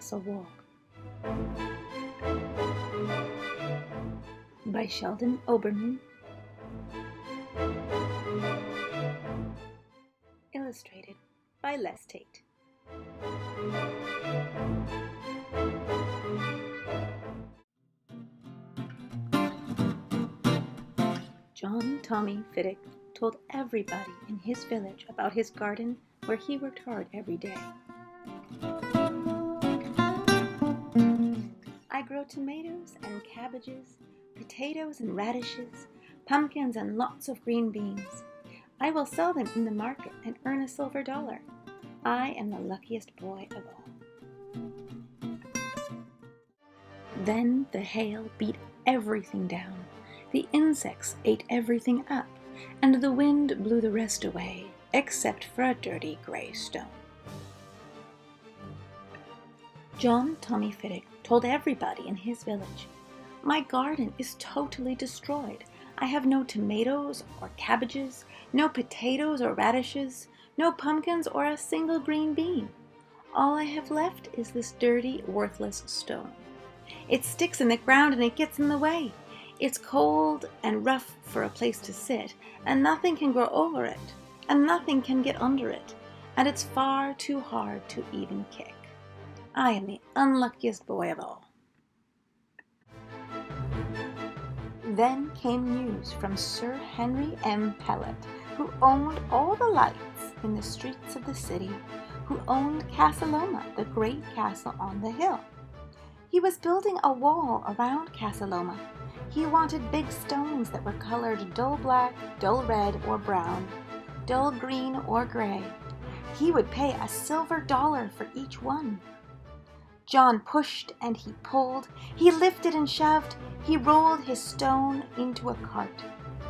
Castle Wall by Sheldon Oberman. Illustrated by Les Tate. John Tommy Fiddick told everybody in his village about his garden where he worked hard every day. I grow tomatoes and cabbages, potatoes and radishes, pumpkins and lots of green beans. I will sell them in the market and earn a silver dollar. I am the luckiest boy of all. Then the hail beat everything down. The insects ate everything up, and the wind blew the rest away, except for a dirty gray stone. John Tommy Fiddick told everybody in his village, "My garden is totally destroyed. I have no tomatoes or cabbages, no potatoes or radishes, no pumpkins or a single green bean. All I have left is this dirty, worthless stone. It sticks in the ground and it gets in the way. It's cold and rough for a place to sit, and nothing can grow over it, and nothing can get under it, and it's far too hard to even kick. I am the unluckiest boy of all." Then came news from Sir Henry M. Pellet, who owned all the lights in the streets of the city, who owned Casaloma, the great castle on the hill. He was building a wall around Casaloma. He wanted big stones that were colored dull black, dull red, or brown, dull green, or gray. He would pay a silver dollar for each one. John pushed and he pulled, he lifted and shoved, he rolled his stone into a cart.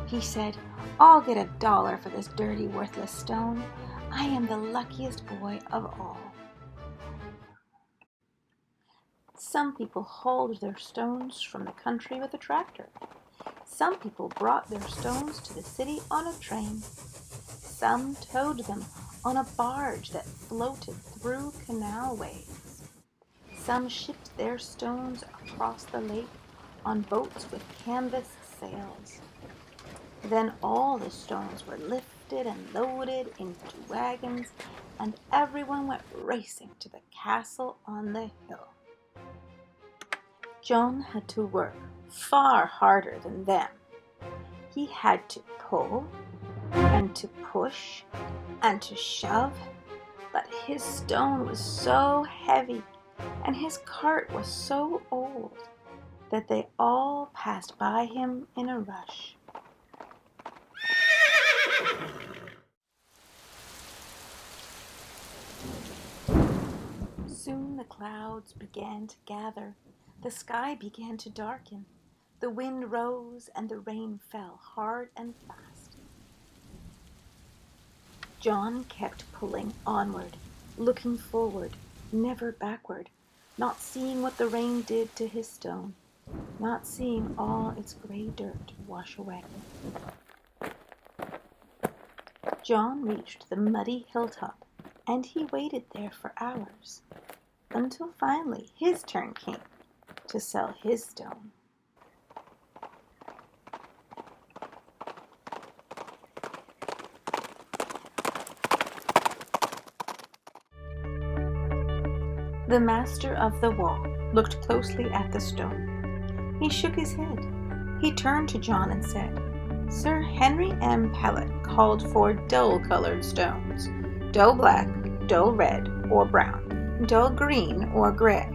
He said, "I'll get $1 for this dirty, worthless stone. I am the luckiest boy of all." Some people hauled their stones from the country with a tractor. Some people brought their stones to the city on a train. Some towed them on a barge that floated through canal waves. Some shipped their stones across the lake on boats with canvas sails. Then all the stones were lifted and loaded into wagons, and everyone went racing to the castle on the hill. John had to work far harder than them. He had to pull and to push and to shove, but his stone was so heavy and his cart was so old that they all passed by him in a rush. Soon the clouds began to gather, the sky began to darken, the wind rose and the rain fell hard and fast. John kept pulling onward, looking forward, never backward, not seeing what the rain did to his stone, not seeing all its gray dirt wash away. John reached the muddy hilltop, and he waited there for hours, until finally his turn came to sell his stone. The master of the wall looked closely at the stone. He shook his head. He turned to John and said, "Sir Henry M. Pellet called for dull-colored stones, dull black, dull red, or brown, dull green, or gray.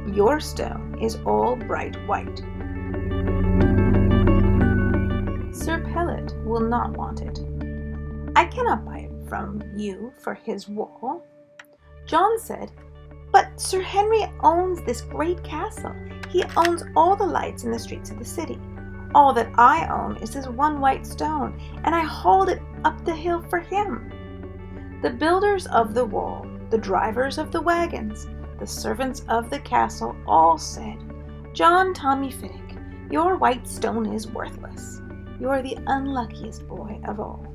Your stone is all bright white. Sir Pellet will not want it. I cannot buy it from you for his wall." John said, "But Sir Henry owns this great castle. He owns all the lights in the streets of the city. All that I own is this one white stone, and I hauled it up the hill for him." The builders of the wall, the drivers of the wagons, the servants of the castle all said, "John Tommy Fiddick, your white stone is worthless. You are the unluckiest boy of all."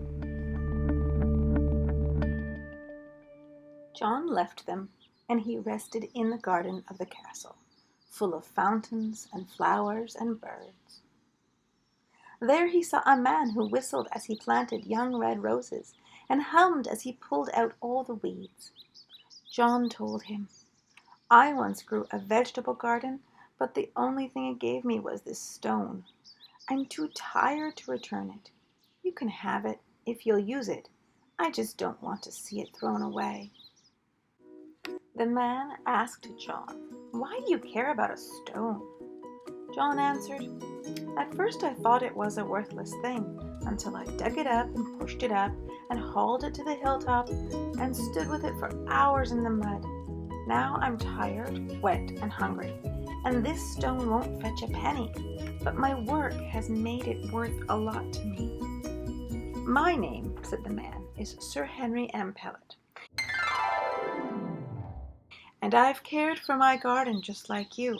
John left them and he rested in the garden of the castle, full of fountains and flowers and birds. There he saw a man who whistled as he planted young red roses and hummed as he pulled out all the weeds. John told him, "I once grew a vegetable garden, but the only thing it gave me was this stone. I'm too tired to return it. You can have it if you'll use it. I just don't want to see it thrown away." The man asked John, "Why do you care about a stone?" John answered, "At first I thought it was a worthless thing, until I dug it up and pushed it up and hauled it to the hilltop and stood with it for hours in the mud. Now I'm tired, wet, and hungry, and this stone won't fetch a penny, but my work has made it worth a lot to me." "My name," said the man, "is Sir Henry M. Pellet, and I've cared for my garden just like you.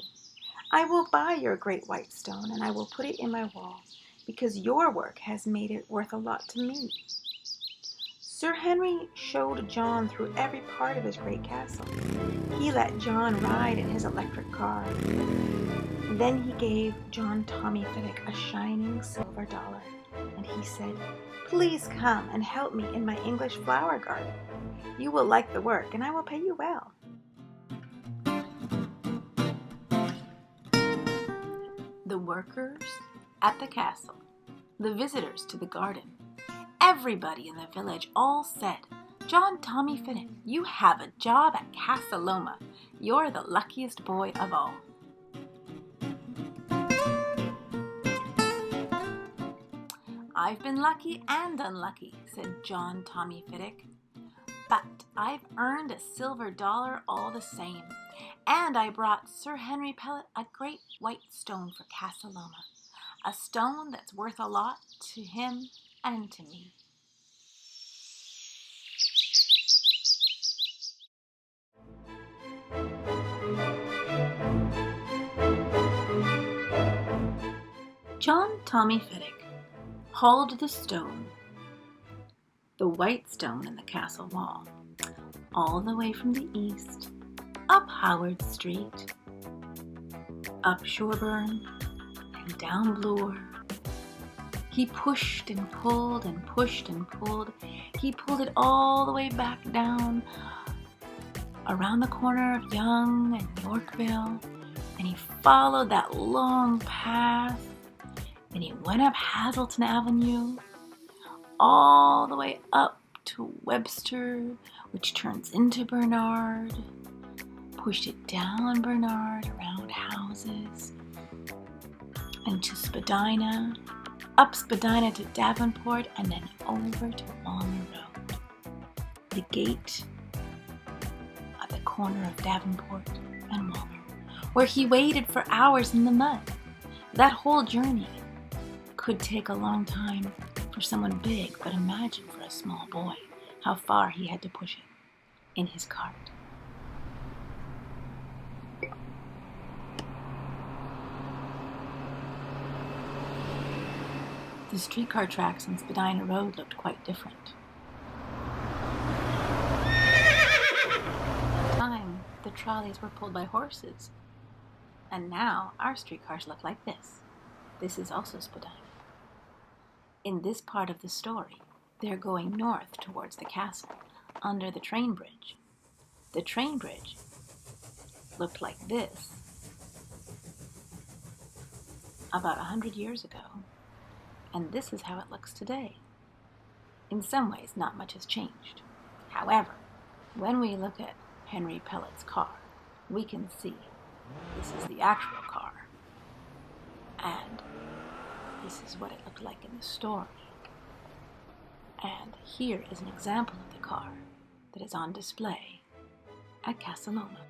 I will buy your great white stone, and I will put it in my wall, because your work has made it worth a lot to me." Sir Henry showed John through every part of his great castle. He let John ride in his electric car. Then he gave John Tommy Fiddick a shining silver dollar, and he said, "Please come and help me in my English flower garden. You will like the work, and I will pay you well." The workers at the castle, the visitors to the garden, everybody in the village all said, "John Tommy Fiddick, you have a job at Casa Loma. You're the luckiest boy of all." "I've been lucky and unlucky," said John Tommy Fiddick, "but I've earned a silver dollar all the same, and I brought Sir Henry Pellet a great white stone for Casa Loma, a stone that's worth a lot to him and to me." John Tommy Fiddick hauled the stone, the white stone in the castle wall, all the way from the east, up Howard Street, up Shoreburn, and down Bloor. He pushed and pulled and pushed and pulled. He pulled it all the way back down, around the corner of Yonge and Yorkville, and he followed that long path, and he went up Hazelton Avenue, all the way up to Webster, which turns into Bernard, pushed it down Bernard, around houses, and to Spadina, up Spadina to Davenport, and then over to Walmer Road. The gate at the corner of Davenport and Walmer, where he waited for hours in the mud. That whole journey could take a long time for someone big, but imagine for a small boy how far he had to push it in his cart. The streetcar tracks on Spadina Road looked quite different. At the time, the trolleys were pulled by horses, and now our streetcars look like this. This is also Spadina. In this part of the story, they're going north towards the castle, under the train bridge. The train bridge looked like this about 100 years ago, and this is how it looks today. In some ways, not much has changed. However, when we look at Henry Pellet's car, we can see this is the actual car, and this is what it looked like in the story. And here is an example of the car that is on display at Casa Loma.